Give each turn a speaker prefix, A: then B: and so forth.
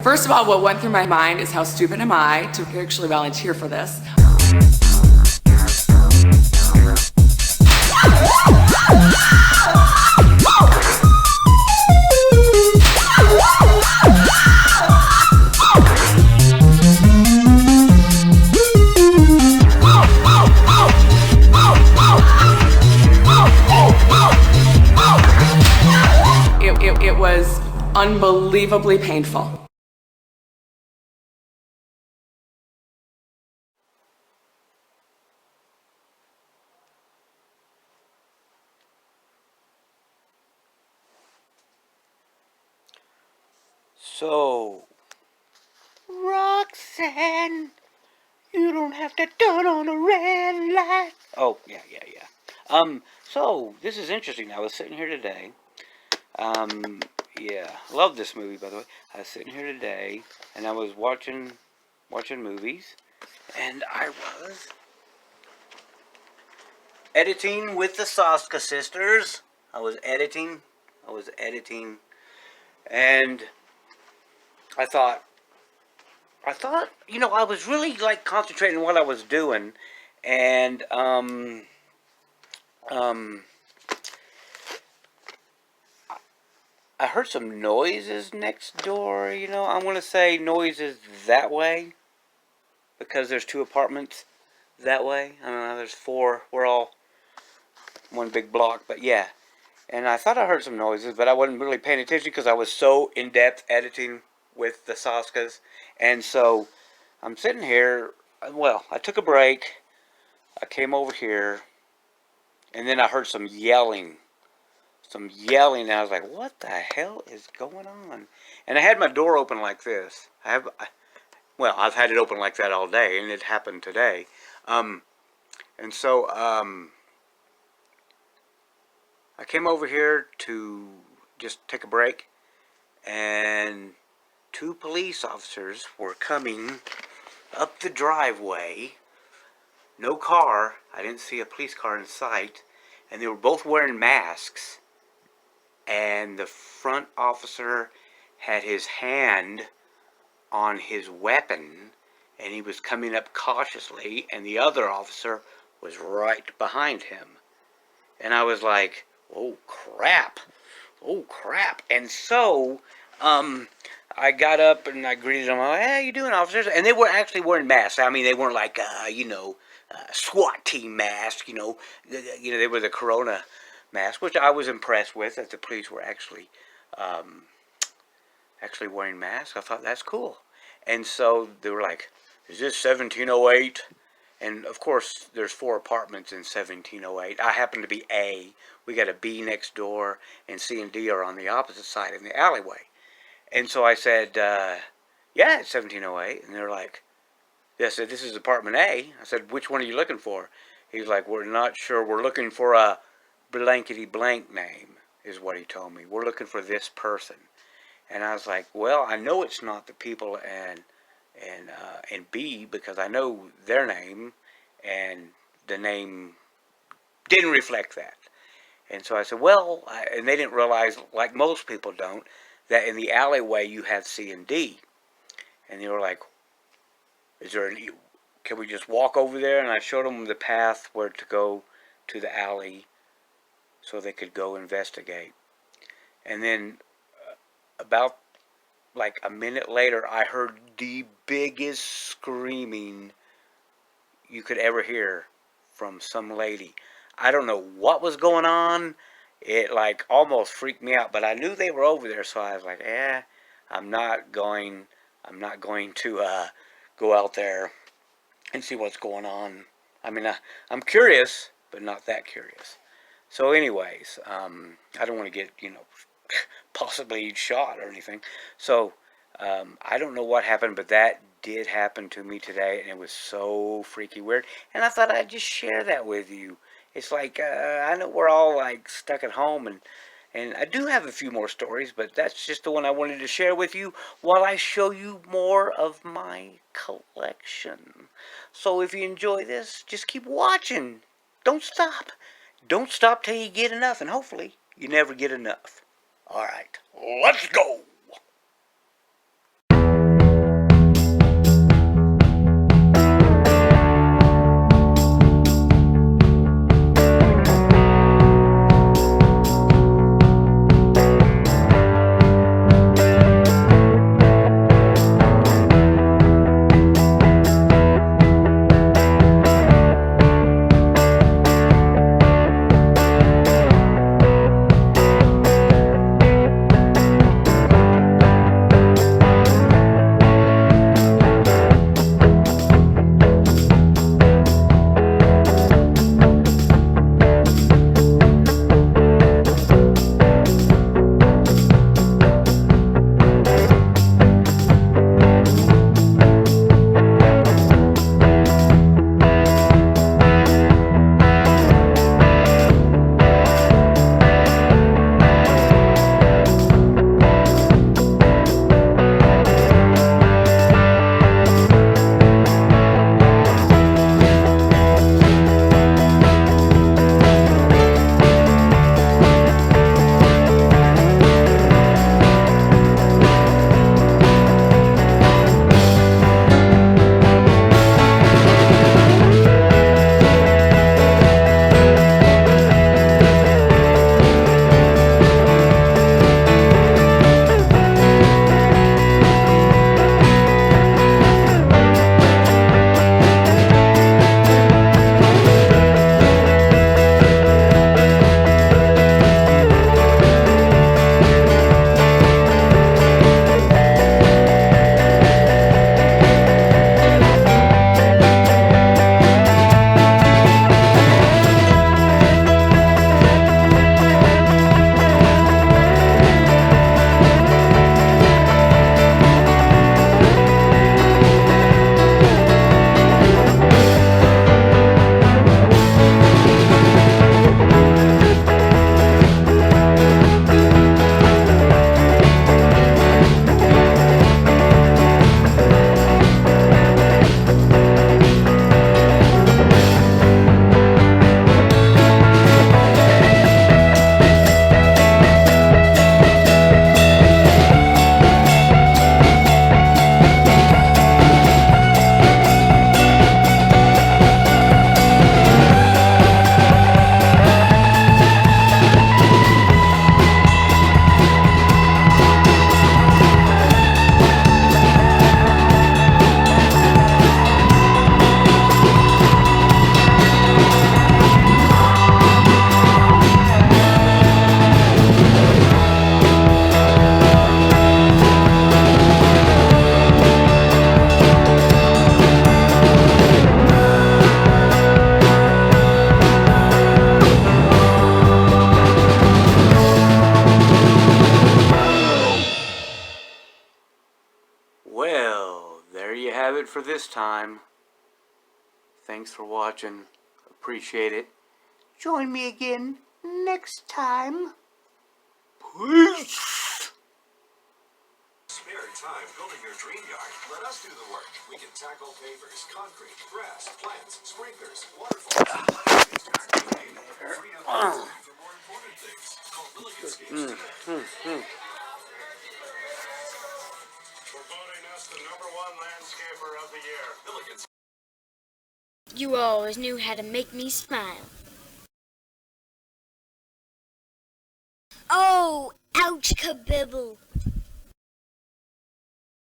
A: First of all, what went through my mind is how stupid am I to actually volunteer for this? It was unbelievably painful.
B: So, Roxanne, you don't have to turn on a red light. Oh, yeah. So, this is interesting. I was sitting here today. Yeah, love this movie, by the way. I was sitting here today, and I was watching movies, and I was editing with the Soska sisters. I was editing, and I thought, I was really like concentrating on what I was doing, and um, I heard some noises next door. I'm gonna say noises that way because there's two apartments that way. I don't know. There's four. We're all one big block, but yeah. And I thought I heard some noises, but I wasn't really paying attention because I was so in depth editing with the Saskas, and so I'm sitting here. Well, I took a break. I came over here, and then I heard some yelling. And I was like, what the hell is going on? And I had my door open like this. I've had it open like that all day, and it happened today. And so I came over here to just take a break, and two police officers were coming up the driveway. No car. I didn't see a police car in sight. And they were both wearing masks. And the front officer had his hand on his weapon, and he was coming up cautiously, and the other officer was right behind him. And I was like, oh crap. And so I got up and I greeted them. Like, hey, how you doing, officers? And they were actually wearing masks. I mean, they weren't like SWAT team masks. They were the Corona mask, which I was impressed with, that the police were actually wearing masks. I thought that's cool. And so they were like, is this 1708? And of course, there's four apartments in 1708. I happen to be A. We got a B next door, and C and D are on the opposite side in the alleyway. And so I said, yeah, it's 1708. And they're like, they said, this is apartment A. I said, which one are you looking for? He's like, we're not sure. We're looking for a blankety blank name, is what he told me. We're looking for this person. And I was like, well, I know it's not the people and B, because I know their name, and the name didn't reflect that. And so I said, well, and they didn't realize, like most people don't, that in the alleyway you have C and D. And they were like, can we just walk over there? And I showed them the path where to go to the alley so they could go investigate. And then about like a minute later, I heard the biggest screaming you could ever hear from some lady. I don't know what was going on. It like almost freaked me out, but I knew they were over there, so I was like, I'm not going to go out there and see what's going on. I mean, I'm curious, but not that curious. So anyways, I don't want to get, possibly shot or anything. So I don't know what happened, but that did happen to me today, and it was so freaky weird. And I thought I'd just share that with you. It's like, I know we're all like stuck at home, and I do have a few more stories, but that's just the one I wanted to share with you while I show you more of my collection. So if you enjoy this, just keep watching. Don't stop. Don't stop till you get enough, and hopefully you never get enough. All right, let's go. for this time. Thanks for watching. Appreciate it. Join me again next time. Peace.
C: Spare time building your dream yard. Let us do the work. We can tackle pavers, concrete, grass, plants, sprinklers, waterfalls, free up time for more important things. Call Milliganscapes today. For voting us the #1 landscaper of the year. Milligan's.
D: You always knew how to make me smile. Oh, ouch, kabibble.